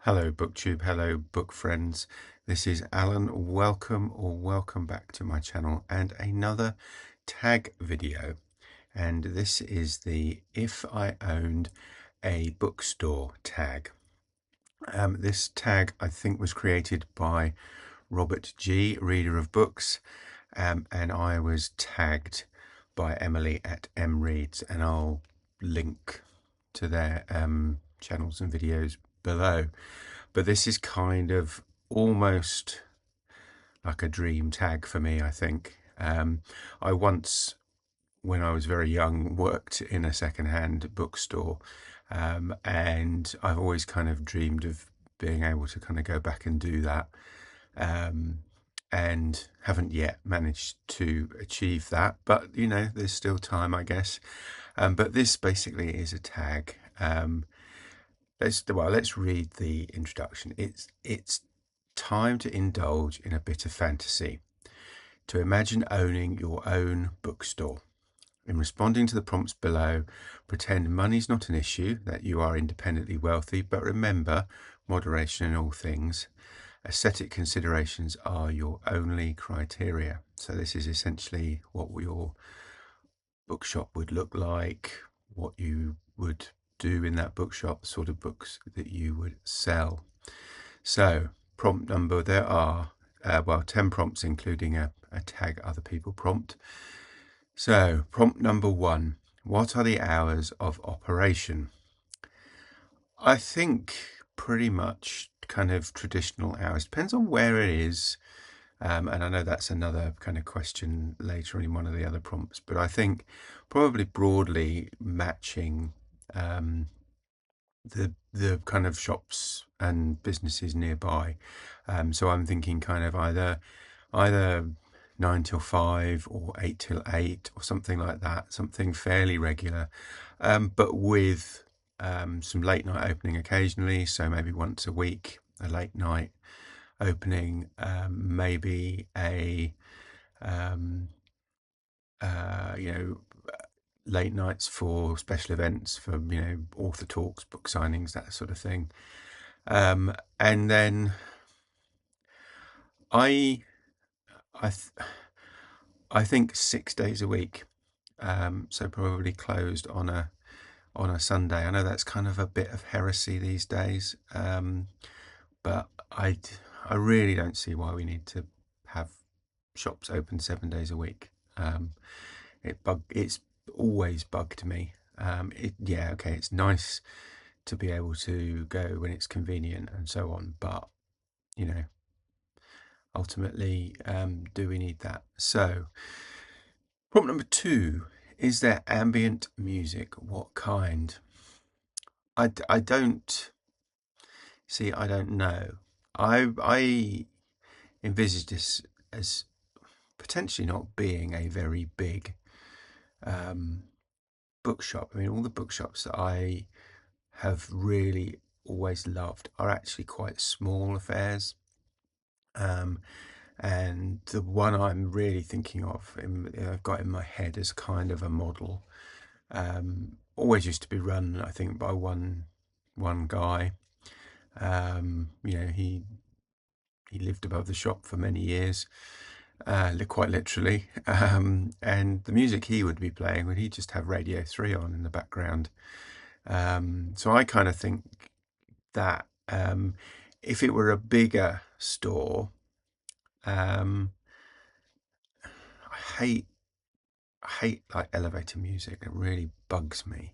Hello BookTube, hello book friends. This is Alan. Welcome back to my channel and another tag video. And this is the If I Owned a Bookstore tag. This tag I think was created by Robert G, reader of books, and I was tagged by Emily at mreads, and I'll link to their channels and videos below. But this is kind of almost like a dream tag for me, I think. I once, when I was very young, worked in a secondhand bookstore, and I've always kind of dreamed of being able to kind of go back and do that, and haven't yet managed to achieve that. But you know, there's still time, I guess. But this basically is a tag. Let's read the introduction. It's time to indulge in a bit of fantasy, to imagine owning your own bookstore. In responding to the prompts below, pretend money's not an issue, that you are independently wealthy, but remember moderation in all things. Aesthetic considerations are your only criteria. So this is essentially what your bookshop would look like, what you would do in that bookshop, the sort of books that you would sell. So prompt number, there are 10 prompts, including a tag other people prompt. So prompt number 1, what are the hours of operation? I think pretty much kind of traditional hours. Depends on where it is. And I know that's another kind of question later in one of the other prompts, but I think probably broadly matching the kind of shops and businesses nearby. So I'm thinking kind of either 9 till 5 or 8 till 8 or something like that, something fairly regular, but with some late night opening occasionally. So maybe once a week, a late night opening, maybe a late nights for special events, for author talks, book signings, that sort of thing. And then I think 6 days a week. So probably closed on a Sunday. I know that's kind of a bit of heresy these days, but I really don't see why we need to have shops open 7 days a week. It's always bugged me. It's nice to be able to go when it's convenient and so on, but ultimately, do we need that? So prompt number 2, is there ambient music? What kind? I don't see. I don't know. I envisage this as potentially not being a very big bookshop. I mean, all the bookshops that I have really always loved are actually quite small affairs. And the one I'm really thinking of, I've got in my head as kind of a model, always used to be run, I think, by one guy. He lived above the shop for many years, quite literally. And the music he would be playing, would he just have Radio 3 on in the background? So I kind of think that if it were a bigger store, I hate like elevator music. It really bugs me.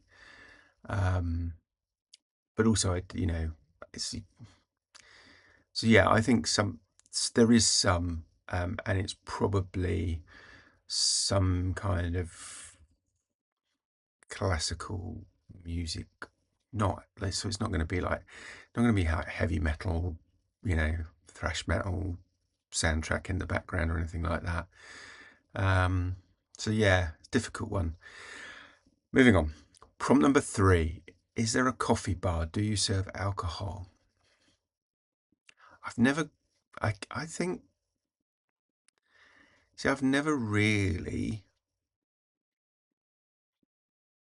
But also, I think there is some, and it's probably some kind of classical music. So it's not going to be like heavy metal, thrash metal soundtrack in the background or anything like that. So yeah, it's a difficult one. Moving on. Prompt number 3. Is there a coffee bar? Do you serve alcohol? I've never really,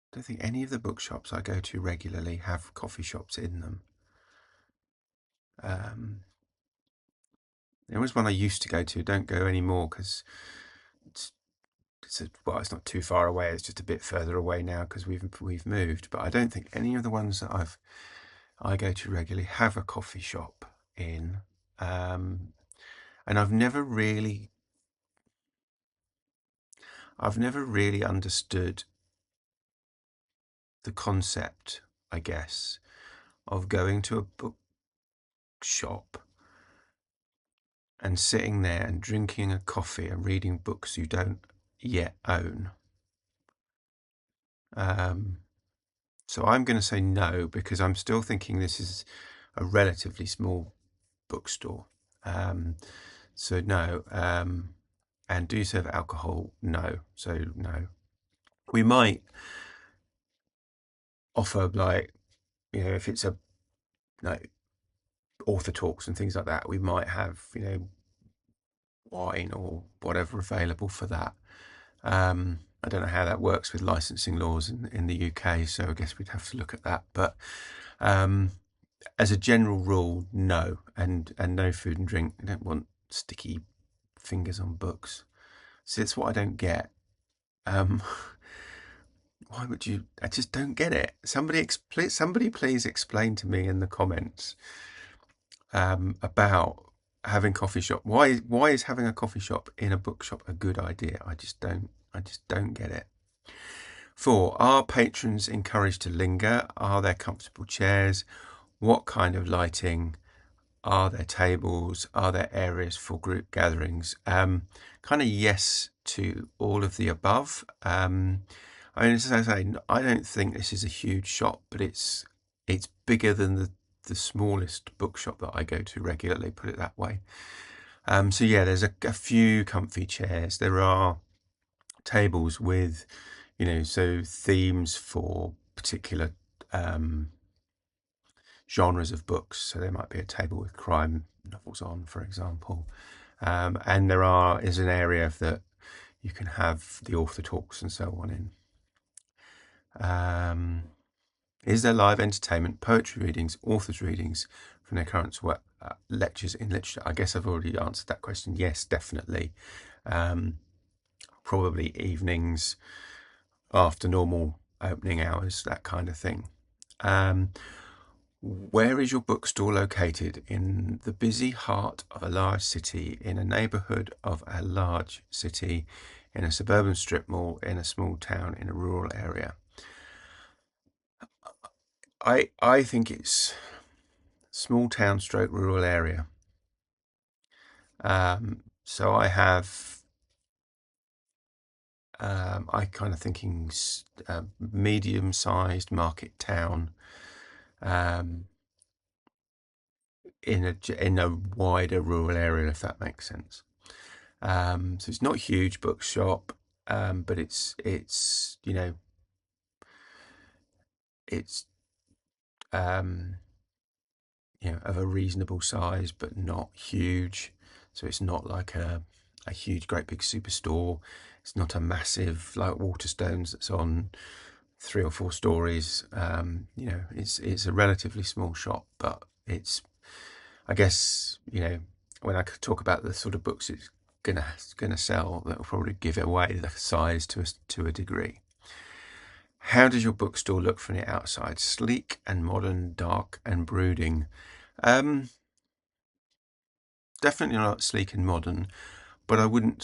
I don't think any of the bookshops I go to regularly have coffee shops in them. There was one I used to go to, don't go anymore because well, it's not too far away. It's just a bit further away now because we've moved. But I don't think any of the ones that I go to regularly have a coffee shop in, and I've never really understood the concept, I guess, of going to a bookshop and sitting there and drinking a coffee and reading books you don't yet own. So I'm going to say no, because I'm still thinking this is a relatively small bookstore. So no. And do you serve alcohol? No. So no. We might offer, like, if it's a like author talks and things like that, we might have, wine or whatever available for that. I don't know how that works with licensing laws in the UK, so I guess we'd have to look at that. But as a general rule, no, and no food and drink. I don't want sticky fingers on books. So that's what I don't get. Why would you? I just don't get it. Somebody please explain to me in the comments about having coffee shop. Why is having a coffee shop in a bookshop a good idea? I just don't get it. 4, are patrons encouraged to linger? Are there comfortable chairs? What kind of lighting? Are there tables? Are there areas for group gatherings? Kind of yes to all of the above. I mean, as I say, I don't think this is a huge shop, but it's bigger than the smallest bookshop that I go to regularly, put it that way. So yeah, there's a few comfy chairs. There are tables with, so themes for particular genres of books. So there might be a table with crime novels on, for example. And there is an area that you can have the author talks and so on in. Is there live entertainment, poetry readings, authors readings from their current lectures in literature? I guess I've already answered that question. Yes, definitely. Probably evenings after normal opening hours, that kind of thing. Where is your bookstore located? In the busy heart of a large city, in a neighbourhood of a large city, in a suburban strip mall, in a small town, in a rural area? I think it's small town stroke rural area. So I have, I kind of thinking medium-sized market town, in a wider rural area, if that makes sense. So it's not a huge bookshop, but it's of a reasonable size, but not huge. So it's not like a huge, great big superstore. It's not a massive like Waterstones that's on 3 or 4 stories. It's a relatively small shop, but it's, I guess, when I talk about the sort of books it's gonna sell, that will probably give it away the size to a degree. How does your bookstore look from the outside? Sleek and modern, dark and brooding. Definitely not sleek and modern, but I wouldn't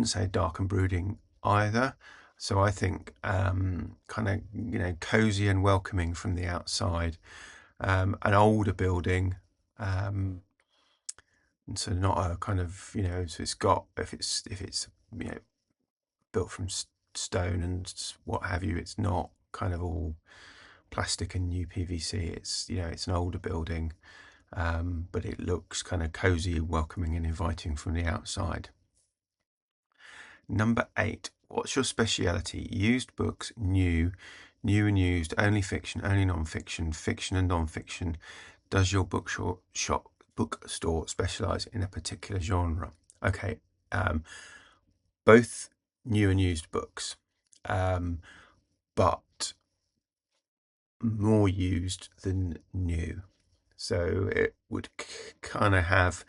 say dark and brooding either. So I think kind of cozy and welcoming from the outside. An older building, and so not a kind of so it's got, if it's built from stone and what have you, it's not kind of all plastic and new PVC. It's it's an older building, but it looks kind of cozy, welcoming and inviting from the outside. Number 8, what's your speciality? Used books, new and used, only fiction, only non-fiction, fiction and non-fiction. Does your bookstore specialize in a particular genre? Okay, both new and used books, but more used than new. So it would kind of have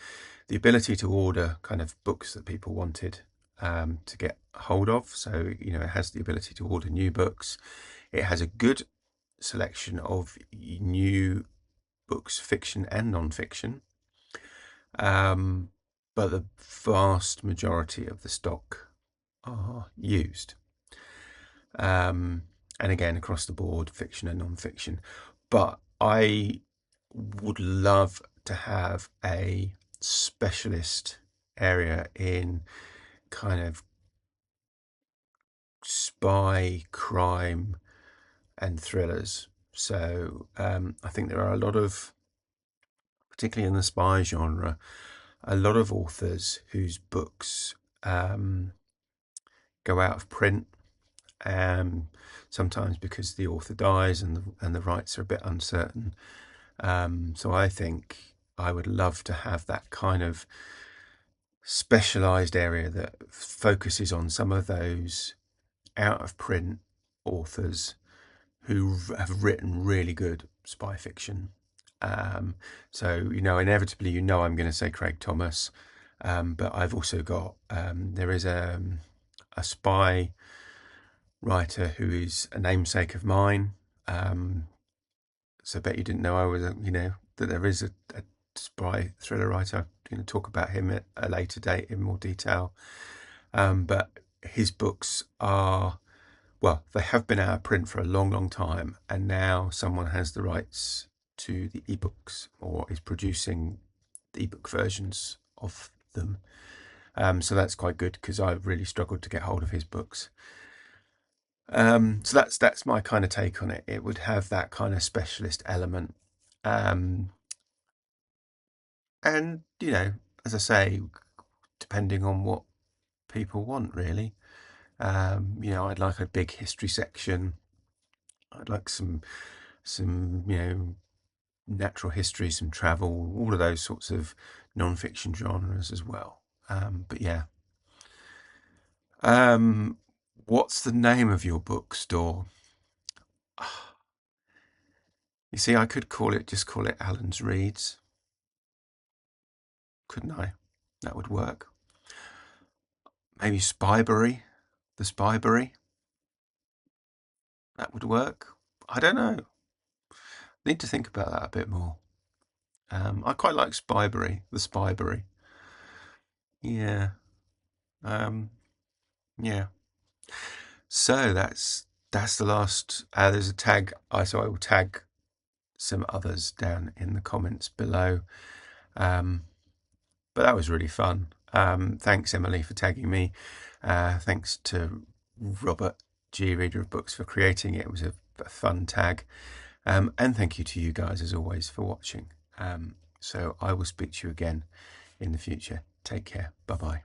the ability to order kind of books that people wanted to get hold of. So, you know, it has the ability to order new books. It has a good selection of new books, fiction and non-fiction. But the vast majority of the stock are used. And again, across the board, fiction and non-fiction. But I would love to have a specialist area in kind of spy, crime, and thrillers. So I think there are a lot of, particularly in the spy genre, a lot of authors whose books go out of print, sometimes because the author dies and the rights are a bit uncertain. So I think I would love to have that kind of specialized area that focuses on some of those out of print authors who have written really good spy fiction. So, you know, inevitably, you know, I'm going to say Craig Thomas, but I've also got, there is a spy writer who is a namesake of mine. So I bet you didn't know I was, you know, that there is a spy thriller writer. I'm going to talk about him at a later date in more detail. But his books are, well, they have been out of print for a long, long time, and now someone has the rights to the ebooks or is producing the ebook versions of them. So that's quite good because I've really struggled to get hold of his books. So that's my kind of take on it. It would have that kind of specialist element. And, you know, as I say, depending on what people want, really. You know, I'd like a big history section. I'd like some, you know, natural history, some travel, all of those sorts of non-fiction genres as well. But yeah. What's the name of your bookstore? You see, I could just call it Alan's Reads. Couldn't I? That would work. Maybe Spybury, the Spybury. That would work. I don't know. Need to think about that a bit more. I quite like Spybury, the Spybury. Yeah. Yeah. So that's the last. There's a tag. So I will tag some others down in the comments below. But that was really fun. Thanks, Emily, for tagging me. Thanks to Robert G, Reader of Books, for creating it. It was a fun tag. And thank you to you guys, as always, for watching. So I will speak to you again in the future. Take care. Bye-bye.